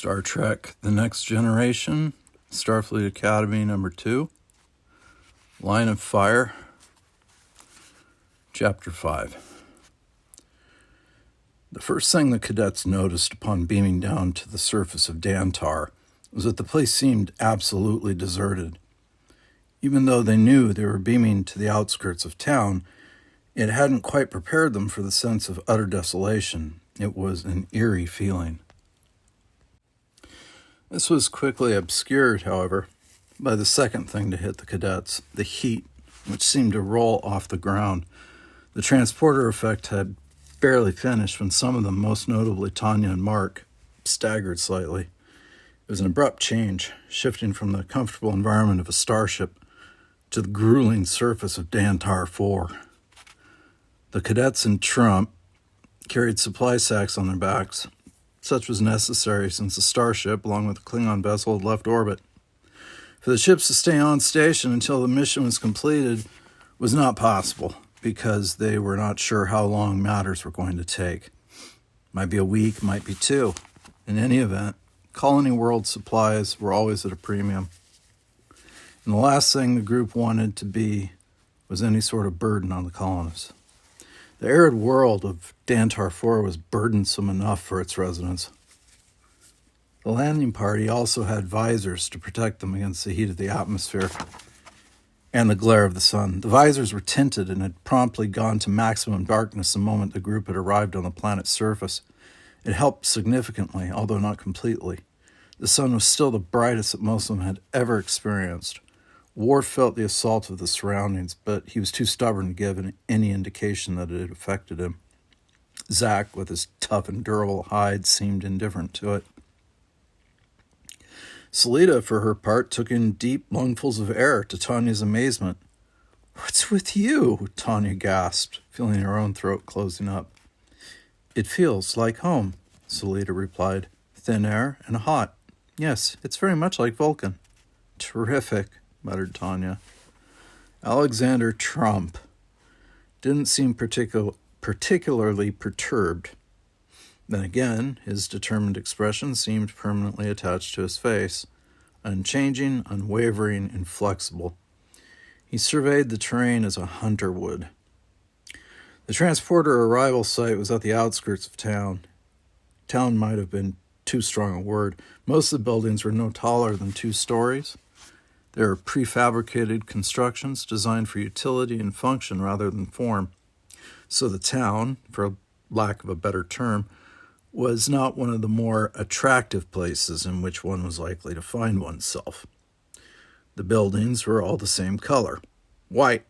Star Trek The Next Generation, Starfleet Academy number 2, Line of Fire, Chapter 5. The first thing the cadets noticed upon beaming down to the surface of Dantar was that the place seemed absolutely deserted. Even though they knew they were beaming to the outskirts of town, it hadn't quite prepared them for the sense of utter desolation. It was an eerie feeling. This was quickly obscured, however, by the second thing to hit the cadets, the heat, which seemed to roll off the ground. The transporter effect had barely finished when some of them, most notably Tanya and Mark, staggered slightly. It was an abrupt change, shifting from the comfortable environment of a starship to the grueling surface of Dantar 4. The cadets and Trump carried supply sacks on their backs. Such was necessary since the starship, along with the Klingon vessel, had left orbit. For the ships to stay on station until the mission was completed was not possible, because they were not sure how long matters were going to take. Might be a week, might be 2. In any event, colony world supplies were always at a premium. And the last thing the group wanted to be was any sort of burden on the colonists. The arid world of Dantar 4 was burdensome enough for its residents. The landing party also had visors to protect them against the heat of the atmosphere and the glare of the sun. The visors were tinted and had promptly gone to maximum darkness the moment the group had arrived on the planet's surface. It helped significantly, although not completely. The sun was still the brightest that most of them had ever experienced. Worf felt the assault of the surroundings, but he was too stubborn to give any indication that it had affected him. Zach, with his tough and durable hide, seemed indifferent to it. Salita, for her part, took in deep lungfuls of air, to Tanya's amazement. "What's with you?" Tanya gasped, feeling her own throat closing up. "It feels like home," Salita replied. "Thin air and hot. Yes, it's very much like Vulcan." "Terrific," muttered Tanya. Alexander Trump didn't seem particularly perturbed. Then again, his determined expression seemed permanently attached to his face, unchanging, unwavering, inflexible. He surveyed the terrain as a hunter would. The transporter arrival site was at the outskirts of town. Town might have been too strong a word. Most of the buildings were no taller than 2 stories. They were prefabricated constructions designed for utility and function rather than form. So the town, for lack of a better term, was not one of the more attractive places in which one was likely to find oneself. The buildings were all the same color, white.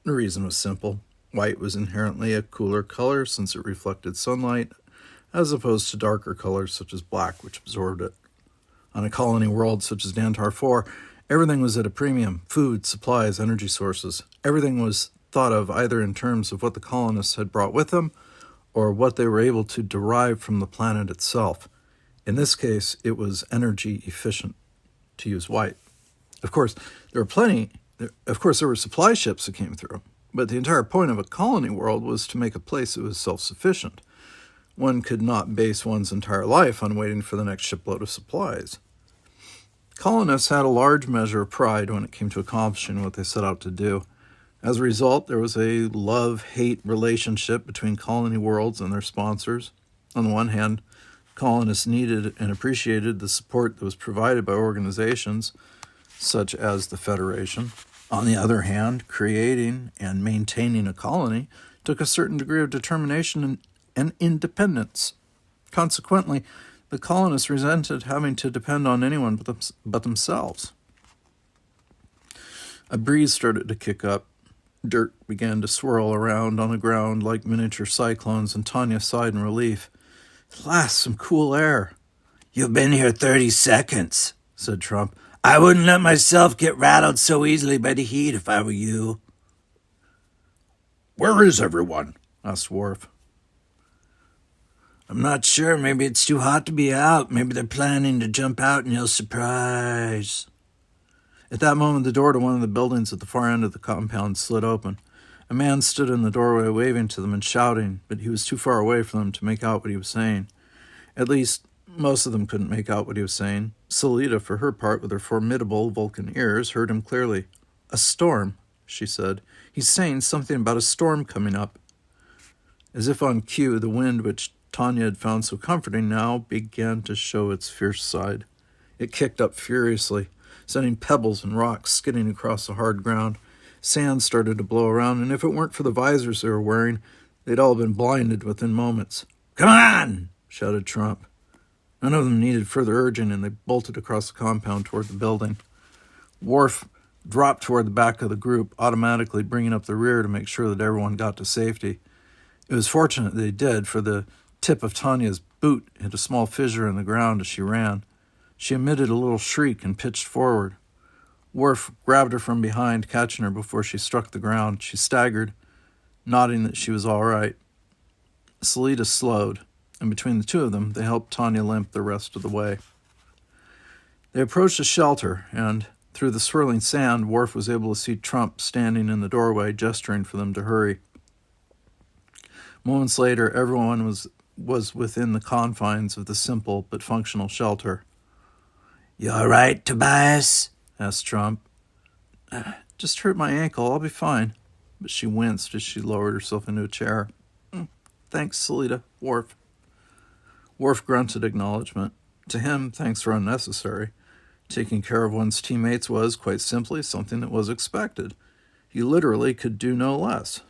The reason was simple. White was inherently a cooler color since it reflected sunlight, as opposed to darker colors such as black, which absorbed it. On a colony world such as Dantar 4, everything was at a premium: food, supplies, energy sources. Everything was thought of either in terms of what the colonists had brought with them or what they were able to derive from the planet itself. In this case, it was energy efficient, to use white. Of course, there were supply ships that came through, but the entire point of a colony world was to make a place that was self-sufficient. One could not base one's entire life on waiting for the next shipload of supplies. Colonists had a large measure of pride when it came to accomplishing what they set out to do. As a result, there was a love-hate relationship between colony worlds and their sponsors. On the one hand, colonists needed and appreciated the support that was provided by organizations such as the Federation. On the other hand, creating and maintaining a colony took a certain degree of determination and independence. Consequently, the colonists resented having to depend on anyone but themselves. A breeze started to kick up. Dirt began to swirl around on the ground like miniature cyclones, and Tanya sighed in relief. "At last, some cool air." "You've been here 30 seconds, said Trump. "I wouldn't let myself get rattled so easily by the heat if I were you." "Where is everyone?" asked Worf. "I'm not sure. Maybe it's too hot to be out. Maybe they're planning to jump out and you'll surprise." At that moment, the door to one of the buildings at the far end of the compound slid open. A man stood in the doorway waving to them and shouting, but he was too far away for them to make out what he was saying. At least, Most of them couldn't make out what he was saying. Selita, for her part, with her formidable Vulcan ears, heard him clearly. "A storm," she said. "He's saying something about a storm coming up." As if on cue, the wind, which Tanya had found so comforting, now began to show its fierce side. It kicked up furiously, sending pebbles and rocks skidding across the hard ground. Sand started to blow around, and if it weren't for the visors they were wearing, they'd all been blinded within moments. "Come on!" shouted Trump. None of them needed further urging, and they bolted across the compound toward the building. Worf dropped toward the back of the group, automatically bringing up the rear to make sure that everyone got to safety. It was fortunate they did, for the tip of Tanya's boot hit a small fissure in the ground as she ran. She emitted a little shriek and pitched forward. Worf grabbed her from behind, catching her before she struck the ground. She staggered, nodding that she was all right. Selita slowed, and between the two of them, they helped Tanya limp the rest of the way. They approached a shelter, and through the swirling sand, Worf was able to see Trump standing in the doorway, gesturing for them to hurry. Moments later, everyone was within the confines of the simple but functional shelter. "You all right, Tobias?" asked Trump. Just hurt my ankle. I'll be fine." But she winced as she lowered herself into a chair. Thanks, Selita. Worf. Worf grunted acknowledgement. To him, thanks were unnecessary. Taking care of one's teammates was, quite simply, something that was expected. He literally could do no less.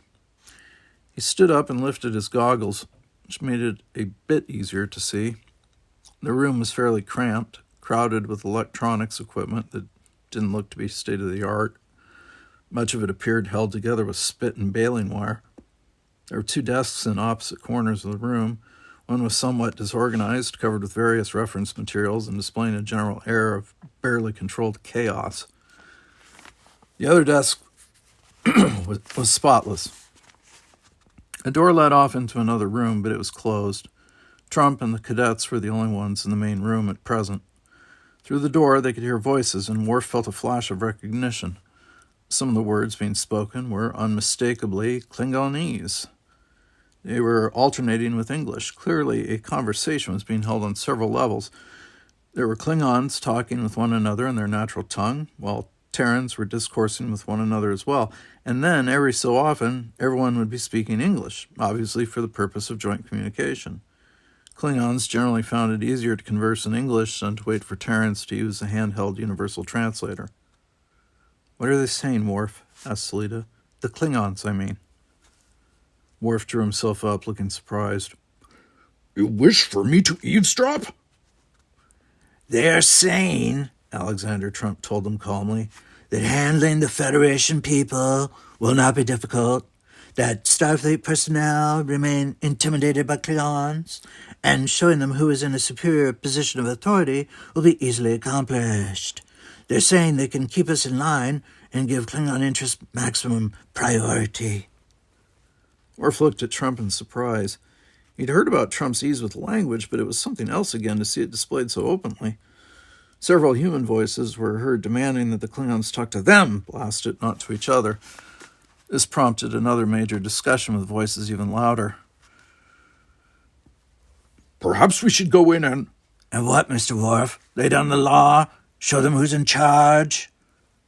He stood up and lifted his goggles, which made it a bit easier to see. The room was fairly cramped, crowded with electronics equipment that didn't look to be state-of-the-art. Much of it appeared held together with spit and baling wire. There were 2 desks in opposite corners of the room. One was somewhat disorganized, covered with various reference materials and displaying a general air of barely controlled chaos. The other desk was spotless. A door led off into another room, but it was closed. Trump and the cadets were the only ones in the main room at present. Through the door, they could hear voices, and Worf felt a flash of recognition. Some of the words being spoken were unmistakably Klingonese. They were alternating with English. Clearly, a conversation was being held on several levels. There were Klingons talking with one another in their natural tongue, while Terrans were discoursing with one another as well. And then, every so often, everyone would be speaking English, obviously for the purpose of joint communication. Klingons generally found it easier to converse in English than to wait for Terrans to use a handheld universal translator. "What are they saying, Worf?" asked Selita. "The Klingons, I mean." Worf drew himself up, looking surprised. "You wish for me to eavesdrop?" "They're saying," Alexander Trump told them calmly, "that handling the Federation people will not be difficult, that Starfleet personnel remain intimidated by Klingons, and showing them who is in a superior position of authority will be easily accomplished. They're saying they can keep us in line and give Klingon interests maximum priority." Worf looked at Trump in surprise. He'd heard about Trump's ease with language, but it was something else again to see it displayed so openly. Several human voices were heard demanding that the Klingons talk to them, blast it, not to each other. This prompted another major discussion with voices even louder. "Perhaps we should go in and..." "And what, Mr. Worf? Lay down the law? Show them who's in charge?"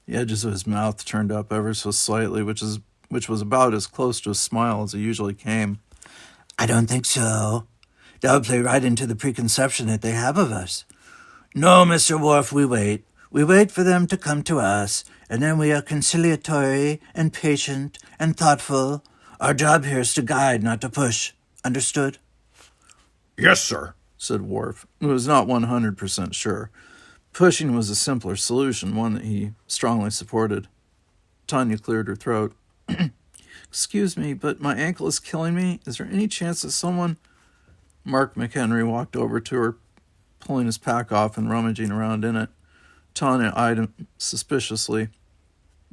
The edges of his mouth turned up ever so slightly, which was about as close to a smile as he usually came. "I don't think so. That would play right into the preconception that they have of us. No, Mr. Worf, we wait. We wait for them to come to us, and then we are conciliatory and patient and thoughtful. Our job here is to guide, not to push. Understood?" "Yes, sir," said Worf, who was not 100% sure. Pushing was a simpler solution, one that he strongly supported. Tanya cleared her throat. "Excuse me, but my ankle is killing me. Is there any chance that someone..." Mark McHenry walked over to her, pulling his pack off and rummaging around in it. Tanya eyed him suspiciously.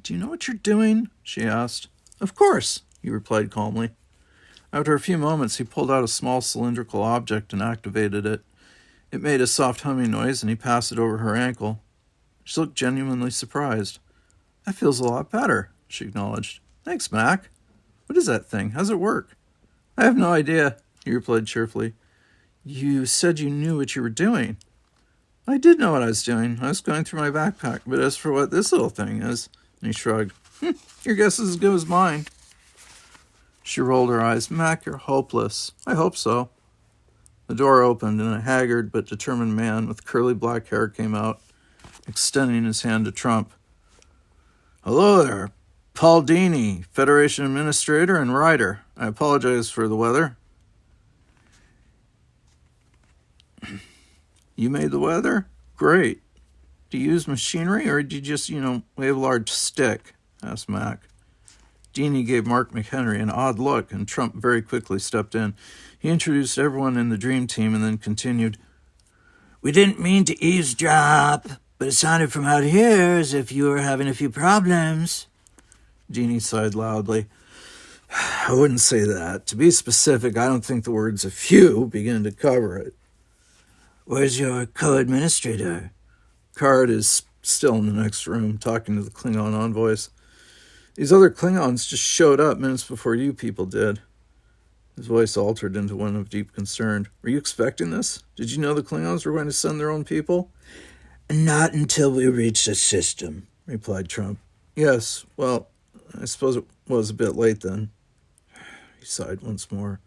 "Do you know what you're doing?" she asked. "Of course," he replied calmly. After a few moments, he pulled out a small cylindrical object and activated it. It made a soft humming noise, and he passed it over her ankle. She looked genuinely surprised. "That feels a lot better," she acknowledged. "Thanks, Mac. What is that thing? How's it work?" "I have no idea," he replied cheerfully. You said you knew what you were doing. I did know what I was doing. I was going through my backpack, but as for what this little thing is, and he shrugged, your guess is as good as mine. She rolled her eyes. Mac, you're hopeless. I hope so. The door opened, and a haggard but determined man with curly black hair came out, extending his hand to Trump. Hello there. Paul Dini, Federation Administrator and Writer. I apologize for the weather. You made the weather? Great. Do you use machinery, or do you just, wave a large stick? Asked Mac. Dini gave Mark McHenry an odd look, and Trump very quickly stepped in. He introduced everyone in the Dream Team and then continued, We didn't mean to eavesdrop, but it sounded from out here as if you were having a few problems. Dini sighed loudly. I wouldn't say that. To be specific, I don't think the words a few begin to cover it. Where's your co-administrator? Card is still in the next room, talking to the Klingon envoys. These other Klingons just showed up minutes before you people did. His voice altered into one of deep concern. Were you expecting this? Did you know the Klingons were going to send their own people? Not until we reached the system, replied Trump. Yes, well, I suppose it was a bit late then. He sighed once more.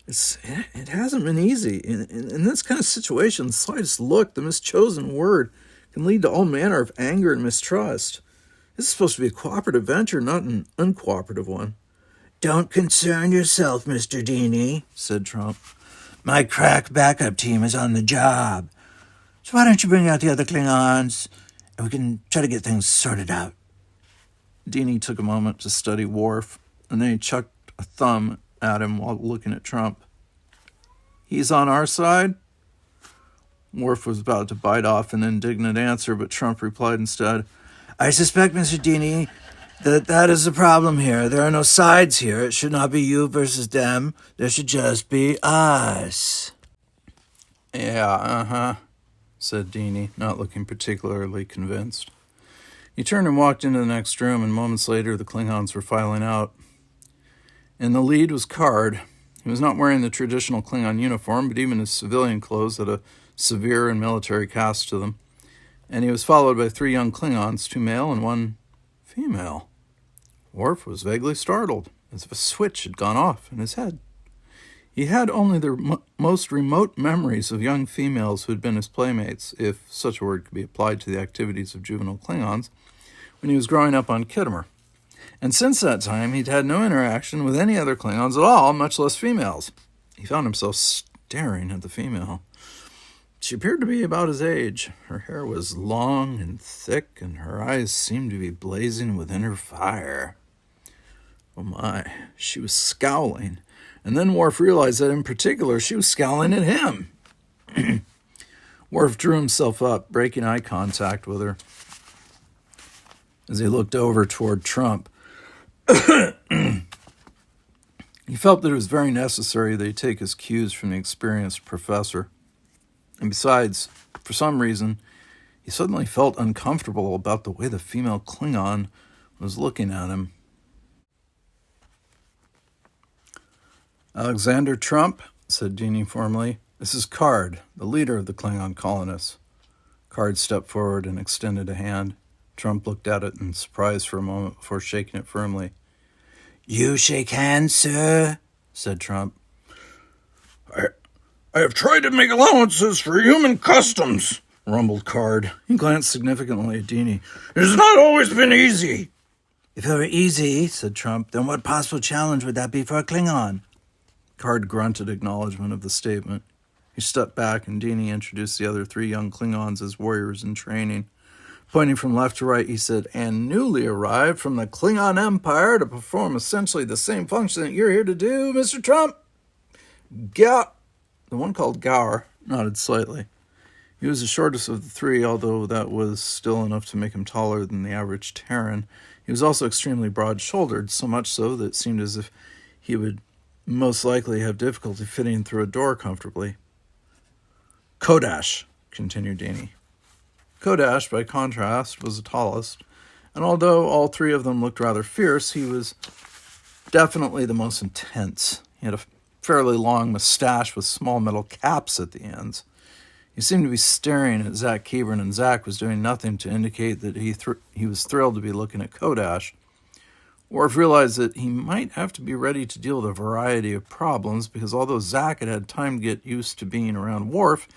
It hasn't been easy. In this kind of situation, the slightest look, the mischosen word, can lead to all manner of anger and mistrust. This is supposed to be a cooperative venture, not an uncooperative one. Don't concern yourself, Mr. Dini, said Trump. My crack backup team is on the job. So why don't you bring out the other Klingons, and we can try to get things sorted out. Dini took a moment to study Worf, and then he chucked a thumb at him while looking at Trump. He's on our side? Worf was about to bite off an indignant answer, but Trump replied instead, I suspect, Mr. Dini, that is the problem here. There are no sides here. It should not be you versus them. There should just be us. Yeah, said Dini, not looking particularly convinced. He turned and walked into the next room, and moments later the Klingons were filing out. In the lead was Card. He was not wearing the traditional Klingon uniform, but even his civilian clothes had a severe and military cast to them. And he was followed by 3 young Klingons, 2 male and 1 female. Worf was vaguely startled, as if a switch had gone off in his head. He had only the most remote memories of young females who had been his playmates, if such a word could be applied to the activities of juvenile Klingons, when he was growing up on Khitomer. And since that time, he'd had no interaction with any other Klingons at all, much less females. He found himself staring at the female. She appeared to be about his age. Her hair was long and thick, and her eyes seemed to be blazing within her fire. Oh my, she was scowling. And then Worf realized that in particular she was scowling at him. Worf drew himself up, breaking eye contact with her as he looked over toward Trump. He felt that it was very necessary that he take his cues from the experienced professor. And besides, for some reason, he suddenly felt uncomfortable about the way the female Klingon was looking at him. Alexander Trump, said Dini formally, this is Card, the leader of the Klingon colonists. Card stepped forward and extended a hand. Trump looked at it in surprise for a moment before shaking it firmly. You shake hands, sir, said Trump. I have tried to make allowances for human customs, rumbled Card. He glanced significantly at Dini. It has not always been easy. If it were easy, said Trump, then what possible challenge would that be for a Klingon? Card grunted acknowledgement of the statement. He stepped back, and Dini introduced the other 3 young Klingons as warriors in training. Pointing from left to right, he said, and newly arrived from the Klingon Empire to perform essentially the same function that you're here to do, Mr. Trump. The one called Gower nodded slightly. He was the shortest of the 3, although that was still enough to make him taller than the average Terran. He was also extremely broad-shouldered, so much so that it seemed as if he would most likely have difficulty fitting through a door comfortably. Kodash, continued Dini. Kodash, by contrast, was the tallest, and although all 3 of them looked rather fierce, he was definitely the most intense. He had a fairly long mustache with small metal caps at the ends. He seemed to be staring at Zach Keeburn, and Zach was doing nothing to indicate that he was thrilled to be looking at Kodash. Worf realized that he might have to be ready to deal with a variety of problems, because although Zach had had time to get used to being around Worf,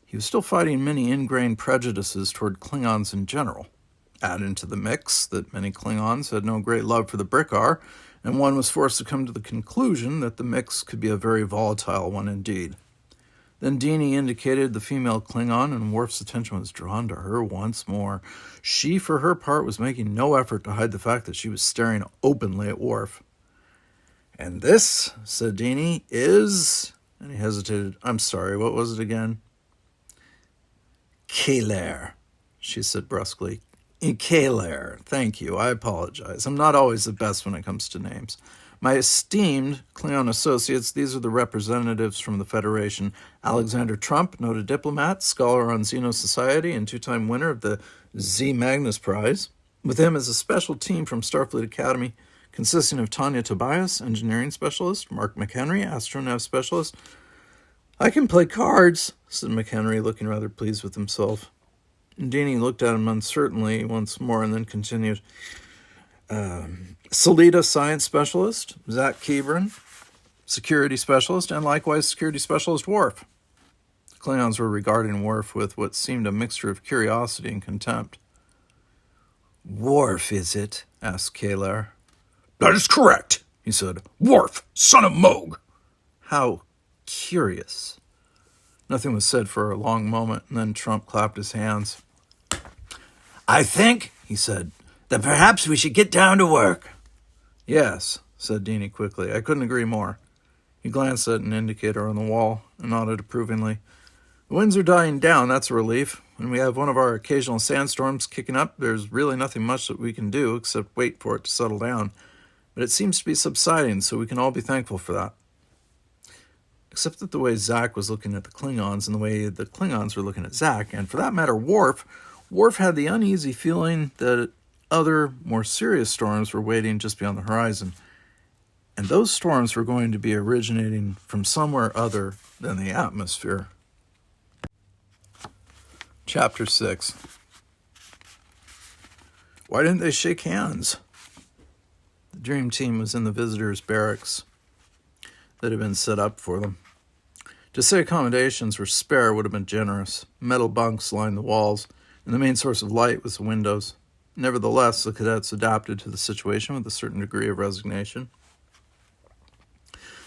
he was still fighting many ingrained prejudices toward Klingons in general. Add into the mix that many Klingons had no great love for the Brickar, and one was forced to come to the conclusion that the mix could be a very volatile one indeed. Then Deanie indicated the female Klingon, and Worf's attention was drawn to her once more. She, for her part, was making no effort to hide the fact that she was staring openly at Worf. "And this," said Deanie, "is..." And he hesitated. "I'm sorry, what was it again?" Kaler, she said brusquely. Kaler, thank you, I apologize. I'm not always the best when it comes to names. My esteemed Klingon associates, these are the representatives from the Federation. Alexander Trump, noted diplomat, scholar on Xeno Society, and two-time winner of the Z Magnus Prize. With him is a special team from Starfleet Academy, consisting of Tanya Tobias, engineering specialist, Mark McHenry, astronav specialist. "I can play cards," said McHenry, looking rather pleased with himself. Deanie looked at him uncertainly once more and then continued. Salida, science specialist, Zach Keeburn, security specialist, and likewise security specialist Worf. The Klingons were regarding Worf with what seemed a mixture of curiosity and contempt. "Worf, is it?" asked Kaler. "That is correct," he said. "Worf, son of Moog." "How curious." Nothing was said for a long moment, and then Trump clapped his hands. "I think," he said, "that perhaps we should get down to work." "Yes," said Deanie quickly. "I couldn't agree more." He glanced at an indicator on the wall and nodded approvingly. "The winds are dying down, that's a relief. When we have one of our occasional sandstorms kicking up, there's really nothing much that we can do except wait for it to settle down. But it seems to be subsiding, so we can all be thankful for that." Except that the way Zach was looking at the Klingons and the way the Klingons were looking at Zach, and for that matter Worf had the uneasy feeling that other, more serious storms were waiting just beyond the horizon. And those storms were going to be originating from somewhere other than the atmosphere. Chapter 6. Why didn't they shake hands? The dream team was in the visitors' barracks that had been set up for them. To say accommodations were spare would have been generous. Metal bunks lined the walls, and the main source of light was the windows. Nevertheless, the cadets adapted to the situation with a certain degree of resignation.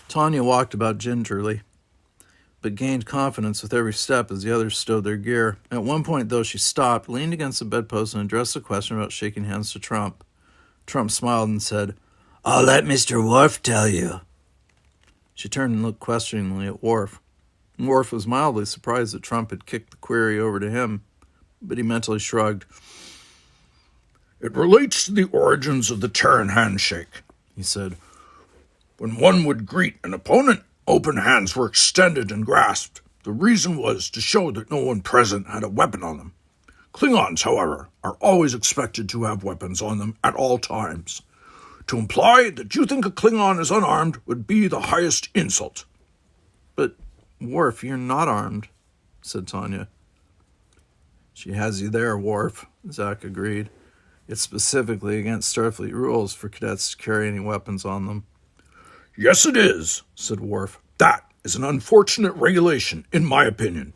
Tanya walked about gingerly, but gained confidence with every step as the others stowed their gear. At one point, though, she stopped, leaned against the bedpost, and addressed a question about shaking hands to Trump. Trump smiled and said, "I'll let Mr. Worf tell you." She turned and looked questioningly at Worf. Worf was mildly surprised that Trump had kicked the query over to him, but he mentally shrugged. "It relates to the origins of the Terran handshake," he said. "When one would greet an opponent, open hands were extended and grasped. The reason was to show that no one present had a weapon on them. Klingons, however, are always expected to have weapons on them at all times. To imply that you think a Klingon is unarmed would be the highest insult." "But, Worf, you're not armed," said Tanya. "She has you there, Worf," Zach agreed. "It's specifically against Starfleet rules for cadets to carry any weapons on them." "Yes, it is," said Worf. "That is an unfortunate regulation, in my opinion."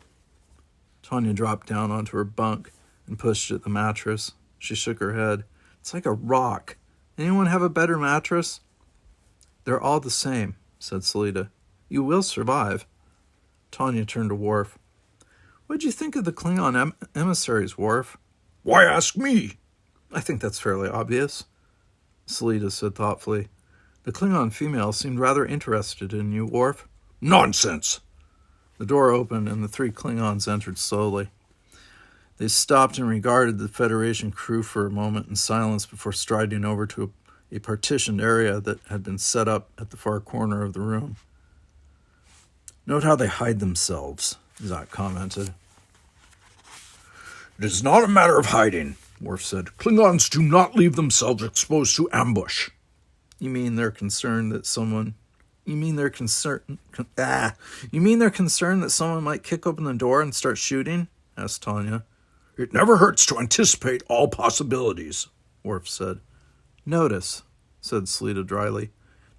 Tanya dropped down onto her bunk and pushed at the mattress. She shook her head. "It's like a rock. Anyone have a better mattress?" "They're all the same," said Salida. "You will survive." Tanya turned to Worf. "What'd you think of the Klingon emissaries, Worf?" "Why ask me?" "I think that's fairly obvious," Salida said thoughtfully. "The Klingon female seemed rather interested in you, Worf." "Nonsense." The door opened and the three Klingons entered slowly. They stopped and regarded the Federation crew for a moment in silence before striding over to a partitioned area that had been set up at the far corner of the room. "Note how they hide themselves," Zach commented. "It is not a matter of hiding," Worf said. "Klingons do not leave themselves exposed to ambush." "You mean they're concerned that someone You mean they're concerned? You mean they're concerned that someone might kick open the door and start shooting? Asked Tanya. It never hurts to anticipate all possibilities, Worf said. Notice, said Sleeta dryly,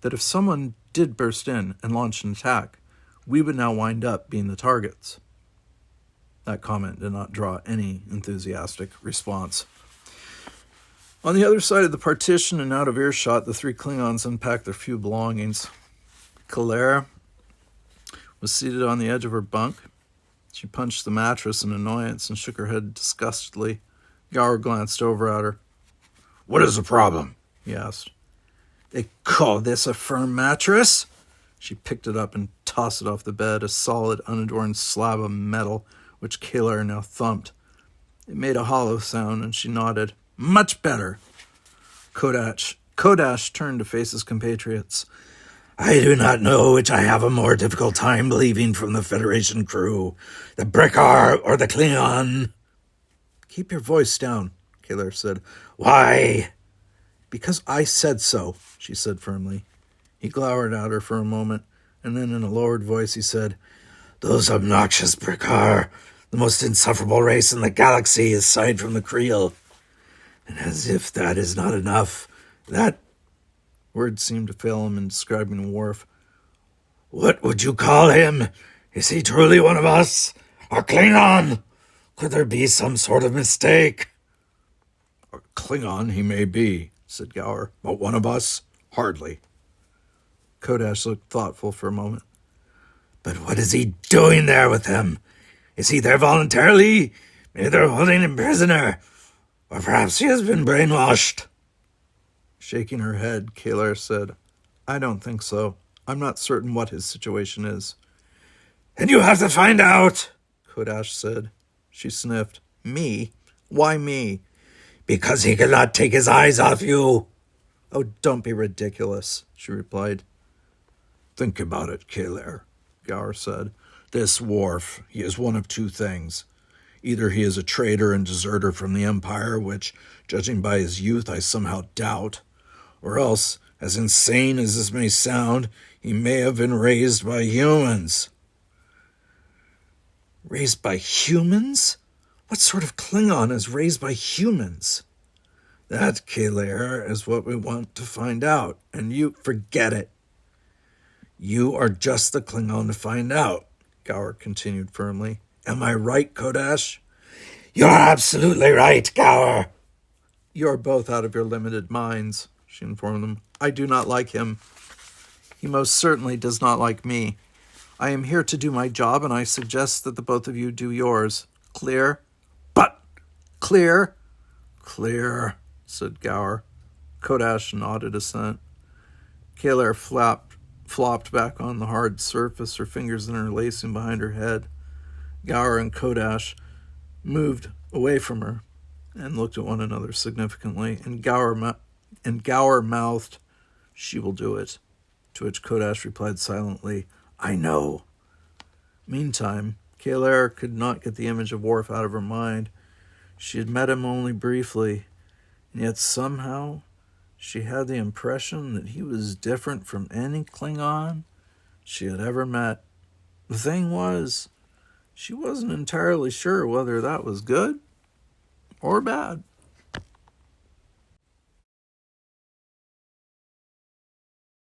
that if someone did burst in and launch an attack, we would now wind up being the targets. That comment did not draw any enthusiastic response. On the other side of the partition and out of earshot, the three Klingons unpacked their few belongings. Kalera was seated on the edge of her bunk. She punched the mattress in annoyance and shook her head disgustedly. Gower glanced over at her. What is the problem? He asked. They call this a firm mattress? She picked it up and tossed it off the bed, a solid, unadorned slab of metal, which Kalar now thumped. It made a hollow sound, and she nodded. Much better. Kodash turned to face his compatriots. I do not know which I have a more difficult time believing from the Federation crew, the Brickar or the Klingon. Keep your voice down, Kalar said. Why? Because I said so, she said firmly. He glowered at her for a moment, and then in a lowered voice he said, Those obnoxious Brickar, the most insufferable race in the galaxy aside from the Creel. And as if that is not enough, that... Words seemed to fail him in describing Worf. What would you call him? Is he truly one of us? A Klingon? Could there be some sort of mistake? A Klingon he may be, said Gower, but one of us? Hardly. Kodash looked thoughtful for a moment. But what is he doing there with them? Is he there voluntarily? Maybe they're holding him prisoner. Or perhaps he has been brainwashed. Shaking her head, Kalar said, I don't think so. I'm not certain what his situation is. And you have to find out, Kodash said. She sniffed. Me? Why me? Because he cannot take his eyes off you. Oh, don't be ridiculous, she replied. Think about it, Kalar, Gower said. This Worf, he is one of two things. Either he is a traitor and deserter from the Empire, which, judging by his youth, I somehow doubt, or else, as insane as this may sound, he may have been raised by humans. Raised by humans? What sort of Klingon is raised by humans? That, Kalar, is what we want to find out, and you forget it. You are just the Klingon to find out, Gower continued firmly. Am I right, Kodash? You're absolutely right, Gower. You're both out of your limited minds, she informed them. I do not like him. He most certainly does not like me. I am here to do my job, and I suggest that the both of you do yours. Clear? But clear? Clear, said Gower. Kodash nodded assent. Kalar flopped back on the hard surface, her fingers interlacing behind her head. Gower and Kodash moved away from her and looked at one another significantly, and Gower mouthed, "She will do it," to which Kodash replied silently, "I know." Meantime, Kalar could not get the image of Worf out of her mind. She had met him only briefly, and yet somehow she had the impression that he was different from any Klingon she had ever met. The thing was, she wasn't entirely sure whether that was good or bad.